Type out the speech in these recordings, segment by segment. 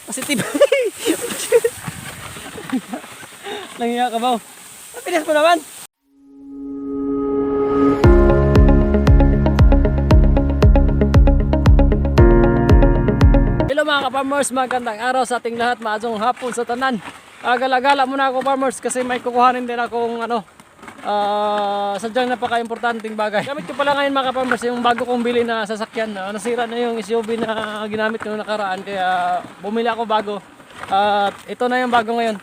Positive. Nangiyak ka ba? Pinas mo naman. Hello mga ka-farmers, magandang araw sa ating lahat, maadtong hapon sa tanan. Gala-gala muna ako farmers kasi may kukuhanin din akong sadyang napaka-importanting bagay. Gamit ko pala ngayon mga ka-farmers yung bago kong bili na sasakyan. Nasira na yung SUV na ginamit ko noong nakaraan kaya bumili ako bago. At ito na yung bago ngayon.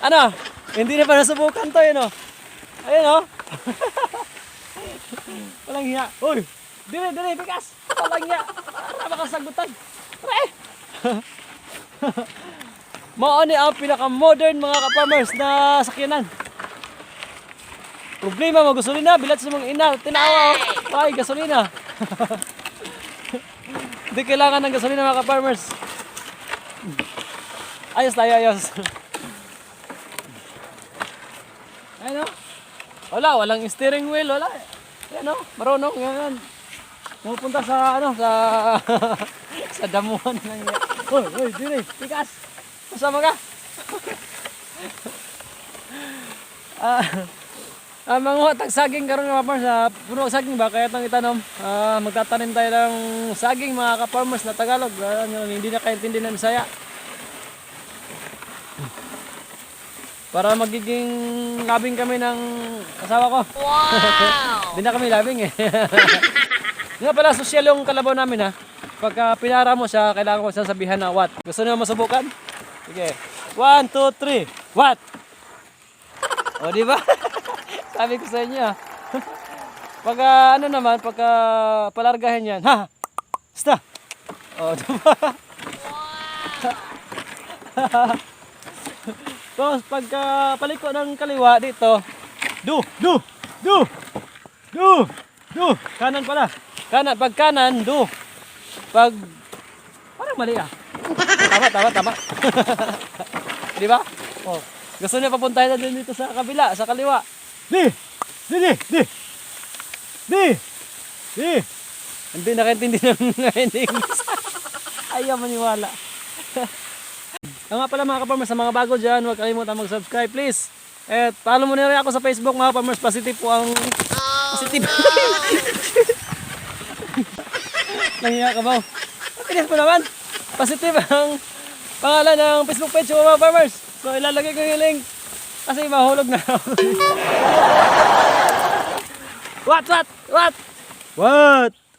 Ano? Hindi na pa nasubukan to yun o. Ayun o. Walang hiya. Uy! Dire, bigas! Walang hiya. Para makasagutan. Pre! Maoni ang pinaka-modern mga ka-farmers na sakyanan. Problema mo, gasolina. Bilat sa mga ina. Tinawa o. Ay, gasolina. Hindi kailangan ng gasolina mga ka-farmers. Ayos tayo, ayos. Ayun o. Walang steering wheel, wala. Ayan o, marunong yan. Pupunta sa sa damuhan lang yan. Hoy, dire, tikas. Kasama ka. Mga tagsaging karon mga farmers, puno saging ba kaya itong itanom. Magtatanim tayo ng saging mga ka-farmers na Tagalog. Hindi na kaintindi ng Bisaya. Para magiging labing kami ng asawa ko. Wow! Hindi na kami labing eh. Nga pala, sosyal yung kalabaw namin ha. Pagka pinara mo siya, kailangan ko sasabihan na what. Gusto niyo masubukan? Sige. 1, 2, 3. What? O diba? Sabi ko sa inyo ha. Pagka pagka palargahin yan. Ha? Basta. O diba? Tapos pagka paliko ng kaliwa dito, do. Kanan pala. Pag kanan, do. Pag parang mali ah. Tama. Di ba? Oh, gusto niya papuntahin na din dito sa kabila, sa kaliwa. Di. Hindi nakaintindi ng English. Ayaw maniwala. Nga pala mga ka-farmers, sa mga bago dyan, huwag kalimutan mag-subscribe please. At follow mo na rin ako sa Facebook mga ka-farmers, positive po ang... Positive. Nangiyak ka ba? Pinas mo naman. Positive ang pangalan ng Facebook page ko mga farmers. So ilalagay ko yung link kasi mahulog na. What?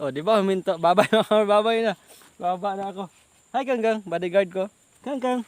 O diba huminto, babay na. Baba na ako. Hi Kangkang, bodyguard ko. Kangkang.